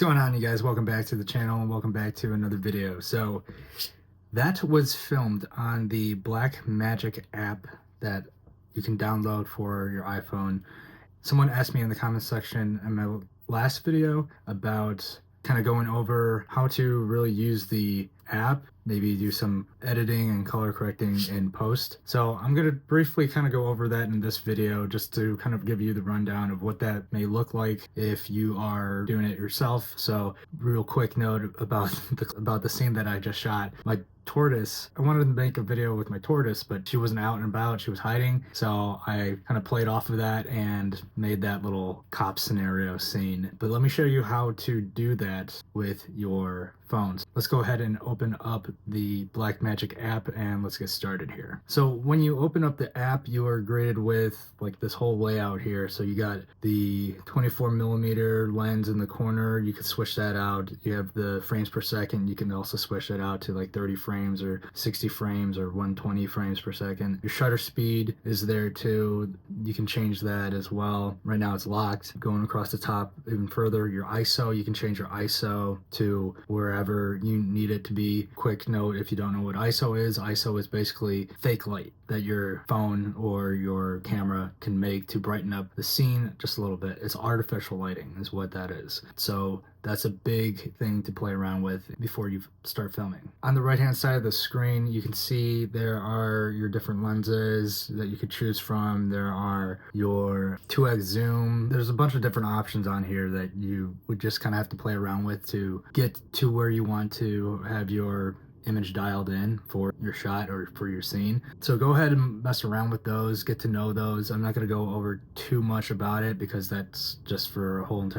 going on, you guys? Welcome back to the channel and welcome back to another video. So that was filmed on the Blackmagic app that you can download for your iPhone. Someone asked me in the comment section in my last video about kind of going over how to really use the app, maybe do some editing and color correcting in post. So I'm going to briefly kind of go over that in this video just to kind of give you the rundown of what that may look like if you are doing it yourself. So real quick note about the scene that I just shot. My tortoise, I wanted to make a video with my tortoise, but she wasn't out and about, she was hiding. So I kind of played off of that and made that little cop scenario scene. But let me show you how to do that with your phones. Let's go ahead and open up the Blackmagic app and let's get started here. So when you open up the app, you are greeted with like this whole layout here. So you got the 24mm lens in the corner. You can switch that out. You have the frames per second. You can also switch that out to like 30 frames or 60 frames or 120 frames per second. Your shutter speed is there too. You can change that as well. Right now it's locked. Going across the top even further, your ISO, you can change your ISO to wherever you need it to be. Quick note, if you don't know what ISO is basically fake light that your phone or your camera can make to brighten up the scene just a little bit. It's artificial lighting is what that is. So that's a big thing to play around with before you start filming. On the right hand side of the screen, you can see there are your different lenses that you could choose from. There are your 2x zoom. There's a bunch of different options on here that you would just kind of have to play around with to get to where you want to have your image dialed in for your shot or for your scene. So go ahead and mess around with those, get to know those. I'm not going to go over too much about it because that's just for a whole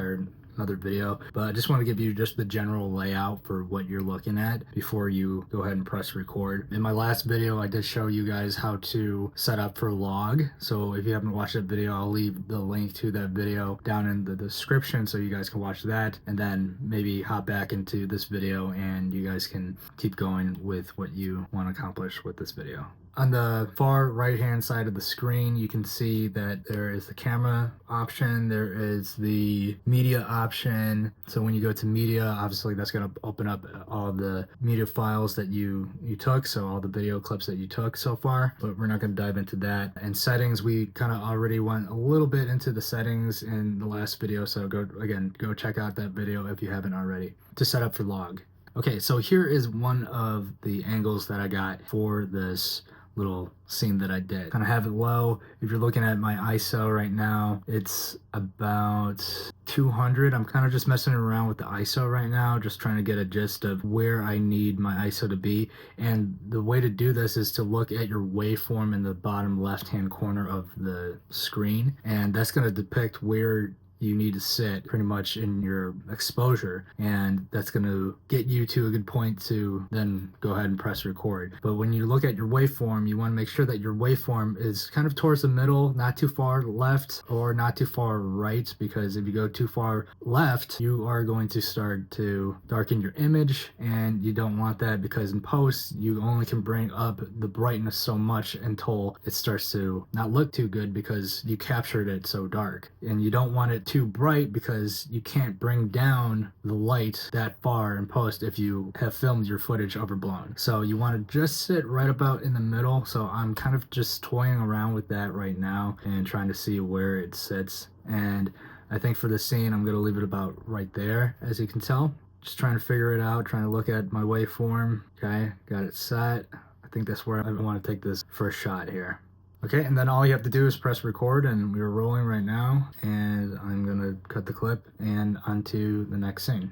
another video, but I just want to give you just the general layout for what you're looking at before you go ahead and press record. In my last video, I did show you guys how to set up for log. So if you haven't watched that video, I'll leave the link to that video down in the description so you guys can watch that and then maybe hop back into this video and you guys can keep going with what you want to accomplish with this video. On the far right hand side of the screen, you can see that there is the camera option, there is the media option. So when you go to media, obviously that's going to open up all the media files that you took, so all the video clips that you took so far, but we're not going to dive into that. And settings, we kind of already went a little bit into the settings in the last video, so go check out that video if you haven't already, to set up for log. Okay, so here is one of the angles that I got for this little scene that I did. Kind of have it low. If you're looking at my ISO right now, it's about 200. I'm kind of just messing around with the ISO right now, just trying to get a gist of where I need my ISO to be. And the way to do this is to look at your waveform in the bottom left hand corner of the screen, and that's going to depict where you need to sit pretty much in your exposure, and that's going to get you to a good point to then go ahead and press record. But when you look at your waveform, you want to make sure that your waveform is kind of towards the middle, not too far left or not too far right, because if you go too far left, you are going to start to darken your image, and you don't want that, because in post you only can bring up the brightness so much until it starts to not look too good because you captured it so dark. And you don't want it too bright because you can't bring down the light that far in post if you have filmed your footage overblown. So you want to just sit right about in the middle. So I'm kind of just toying around with that right now and trying to see where it sits. And I think for the scene, I'm going to leave it about right there, as you can tell. Just trying to figure it out, trying to look at my waveform. Okay, got it set. I think that's where I want to take this first shot here. Okay, and then all you have to do is press record, and we're rolling right now, and I'm gonna cut the clip and onto the next scene.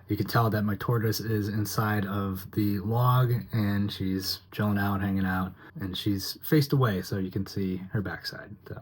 You can tell that my tortoise is inside of the log, and she's chilling out, hanging out, and she's faced away so you can see her backside. So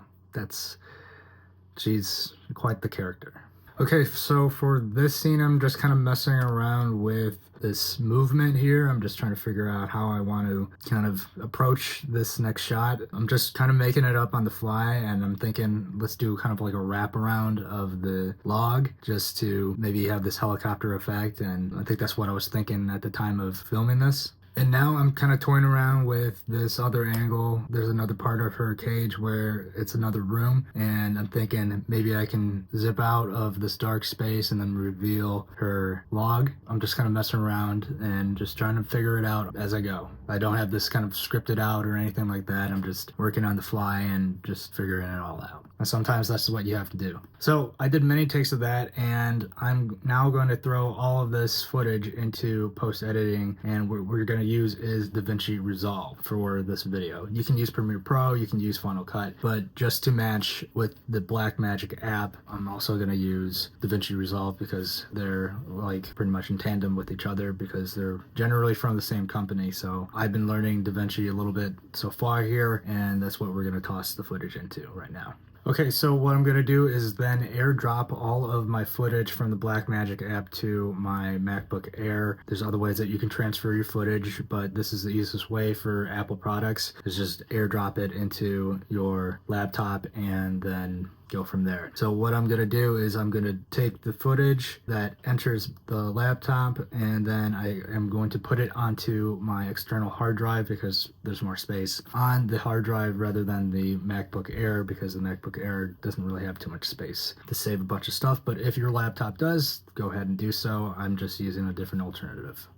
she's quite the character. Okay, so for this scene, I'm just kind of messing around with this movement here. I'm just trying to figure out how I want to kind of approach this next shot. I'm just kind of making it up on the fly, and I'm thinking let's do kind of like a wraparound of the log just to maybe have this helicopter effect, and I think that's what I was thinking at the time of filming this. And now I'm kind of toying around with this other angle. There's another part of her cage where it's another room, and I'm thinking maybe I can zip out of this dark space and then reveal her log. I'm just kind of messing around and just trying to figure it out as I go. I don't have this kind of scripted out or anything like that. I'm just working on the fly and just figuring it all out. And sometimes that's what you have to do. So I did many takes of that, and I'm now going to throw all of this footage into post-editing, and what we're going to use is DaVinci Resolve for this video. You can use Premiere Pro, you can use Final Cut, but just to match with the Blackmagic app, I'm also going to use DaVinci Resolve because they're like pretty much in tandem with each other because they're generally from the same company. So I've been learning DaVinci a little bit so far here, and that's what we're going to toss the footage into right now. Okay, so what I'm going to do is then AirDrop all of my footage from the Blackmagic app to my MacBook Air. There's other ways that you can transfer your footage, but this is the easiest way for Apple products, is just AirDrop it into your laptop and then go from there. So what I'm going to do is I'm going to take the footage that enters the laptop, and then I am going to put it onto my external hard drive because there's more space on the hard drive rather than the MacBook Air, because the MacBook Air doesn't really have too much space to save a bunch of stuff. But if your laptop does, go ahead and do so. I'm just using a different alternative.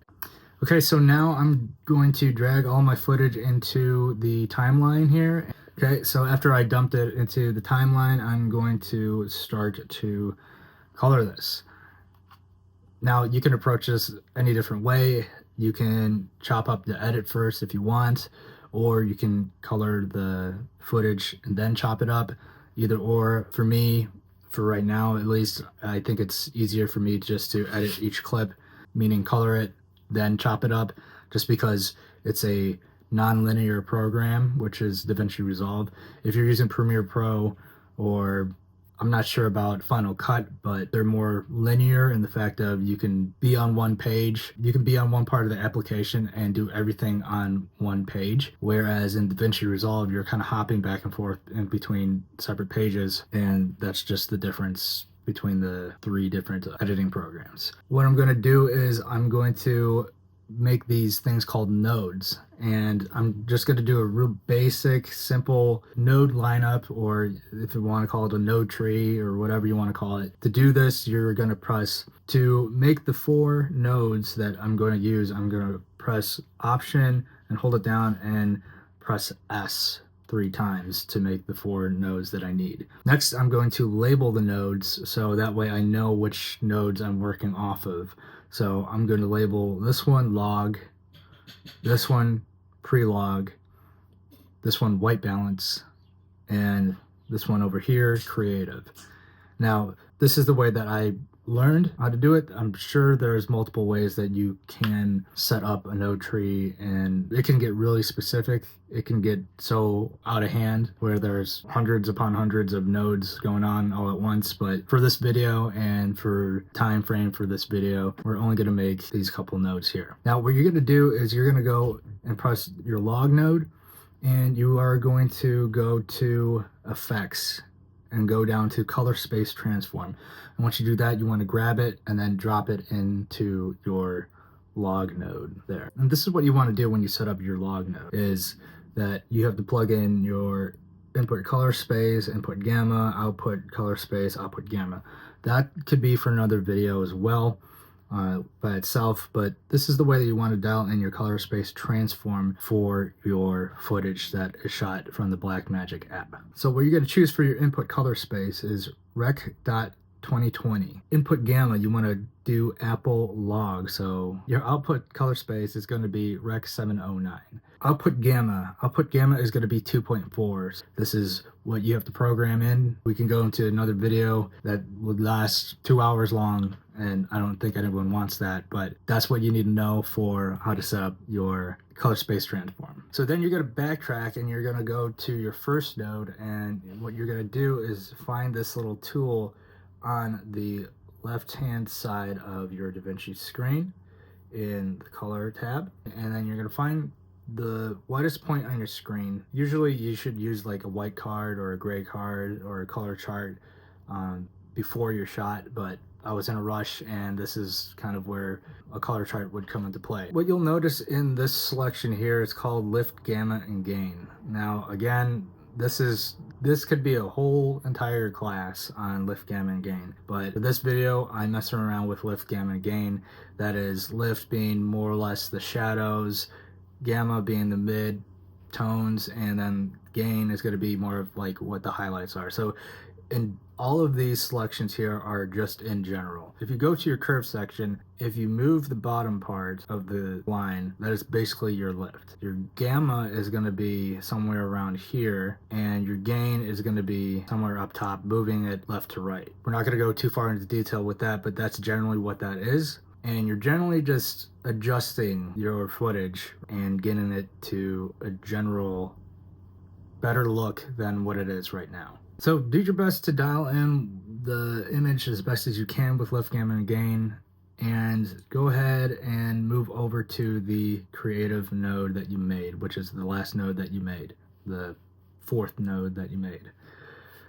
Okay, so now I'm going to drag all my footage into the timeline here. Okay, so after I dumped it into the timeline, I'm going to start to color this. Now, you can approach this any different way. You can chop up the edit first if you want, or you can color the footage and then chop it up. Either or. For me, for right now at least, I think it's easier for me just to edit each clip, meaning color it, then chop it up, just because it's a non-linear program, which is DaVinci Resolve. If you're using Premiere Pro, or I'm not sure about Final Cut, but they're more linear in the fact of you can be on one page, you can be on one part of the application and do everything on one page. Whereas in DaVinci Resolve, you're kind of hopping back and forth in between separate pages, and that's just the difference between the three different editing programs. What I'm going to do is I'm going to make these things called nodes, and I'm just going to do a real basic simple node lineup, or if you want to call it a node tree or whatever you want to call it. To do this, you're going to press, to make the 4 nodes that I'm going to use, I'm going to press Option and hold it down and press S 3 times to make the 4 nodes that I need. Next, I'm going to label the nodes so that way I know which nodes I'm working off of. So I'm going to label this one log, this one pre-log, this one white balance, and this one over here creative. Now, this is the way that I learned how to do it. I'm sure there's multiple ways that you can set up a node tree, and it can get really specific. It can get so out of hand where there's hundreds upon hundreds of nodes going on all at once. But for this video and for time frame for this video, we're only going to make these couple nodes here. Now, what you're going to do is you're going to go and press your log node, and you are going to go to Effects and go down to Color Space Transform. And once you do that, you want to grab it and then drop it into your log node there. And this is what you want to do when you set up your log node, is that you have to plug in your input color space, input gamma, output color space, output gamma. That could be for another video as well by itself, but this is the way that you want to dial in your color space transform for your footage that is shot from the Blackmagic app. So what you're going to choose for your input color space is rec.2020. Input gamma, you want to do Apple log, so your output color space is going to be rec 709. Output gamma is going to be 2.4. This is what you have to program in. We can go into another video that would last 2 hours long, and I don't think anyone wants that, but that's what you need to know for how to set up your color space transform. So then you're going to backtrack and you're going to go to your first node, and what you're going to do is find this little tool on the left-hand side of your DaVinci screen in the color tab, and then you're going to find the whitest point on your screen. Usually you should use like a white card or a gray card or a color chart before your shot, but I was in a rush, and this is kind of where a color chart would come into play. What you'll notice in this selection here is called lift, gamma, and gain. Now again, this could be a whole entire class on lift, gamma, and gain, but for this video I'm messing around with lift, gamma, and gain. That is lift being more or less the shadows, gamma being the mid tones, and then gain is going to be more of like what the highlights are. So in all of these selections here are just in general. If you go to your curve section, if you move the bottom part of the line, that is basically your lift. Your gamma is going to be somewhere around here, and your gain is going to be somewhere up top, moving it left to right. We're not going to go too far into detail with that, but that's generally what that is. And you're generally just adjusting your footage and getting it to a general better look than what it is right now. So do your best to dial in the image as best as you can with lift, gamma, and gain, and go ahead and move over to the creative node that you made, which is the last node that you made, the fourth node that you made.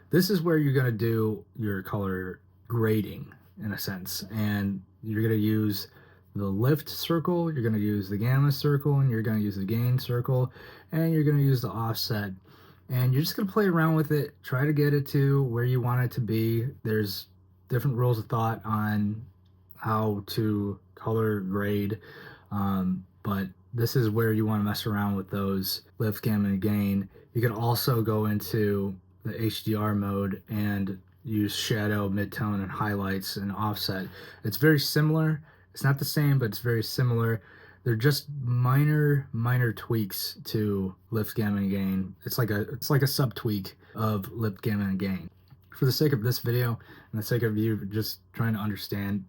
This is where you're going to do your color grading in a sense, and you're going to use the lift circle, you're going to use the gamma circle, and you're going to use the gain circle, and you're going to use the offset. And you're just going to play around with it, try to get it to where you want it to be. There's different rules of thought on how to color grade, but this is where you want to mess around with those lift, gamma, and gain. You can also go into the HDR mode and use shadow, midtone, and highlights and offset. It's very similar. It's not the same, but it's very similar. They're just minor tweaks to lift, gamma, and gain. It's like a sub tweak of lift, gamma, and gain. For the sake of this video and the sake of you just trying to understand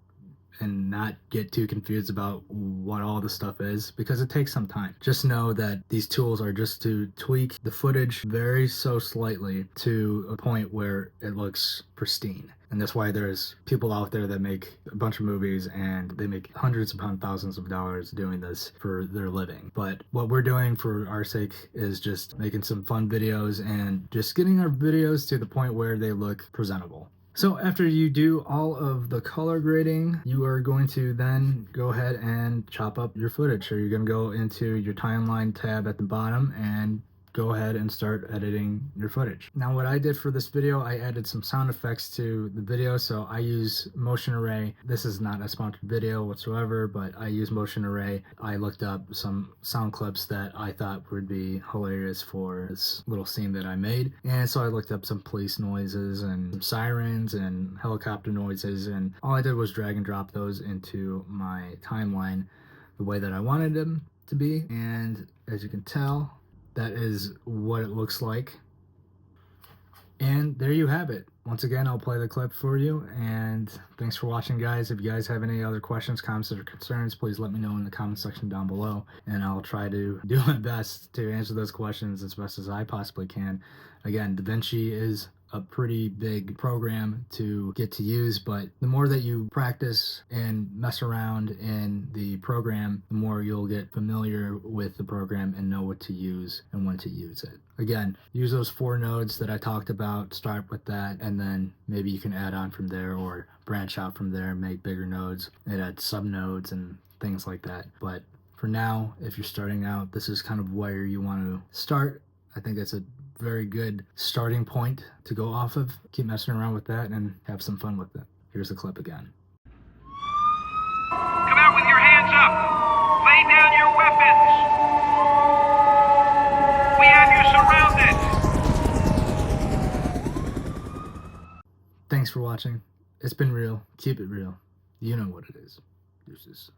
and not get too confused about what all this stuff is, because it takes some time, just know that these tools are just to tweak the footage very so slightly to a point where it looks pristine. And that's why there's people out there that make a bunch of movies and they make hundreds upon thousands of dollars doing this for their living. But what we're doing for our sake is just making some fun videos and just getting our videos to the point where they look presentable. So after you do all of the color grading, you are going to then go ahead and chop up your footage. So you're going to go into your timeline tab at the bottom and go ahead and start editing your footage. Now what I did for this video, I added some sound effects to the video. So I use Motion Array. This is not a sponsored video whatsoever, but I use Motion Array. I looked up some sound clips that I thought would be hilarious for this little scene that I made. And so I looked up some police noises and some sirens and helicopter noises, and all I did was drag and drop those into my timeline the way that I wanted them to be. And as you can tell, that is what it looks like. And there you have it. Once again, I'll play the clip for you, and thanks for watching, guys. If you guys have any other questions, comments, or concerns, please let me know in the comment section down below, and I'll try to do my best to answer those questions as best as I possibly can. Again, DaVinci is a pretty big program to get to use, but the more that you practice and mess around in the program, the more you'll get familiar with the program and know what to use and when to use it. Again, use those 4 nodes that I talked about, start with that, and then maybe you can add on from there or branch out from there and make bigger nodes and add sub nodes and things like that. But for now, if you're starting out, this is kind of where you want to start. I think it's a very good starting point to go off of. Keep messing around with that and have some fun with it. Here's the clip again. Come out with your hands up. Lay down your weapons. We have you surrounded. Thanks for watching. It's been real. Keep it real. You know what it is. Deuces.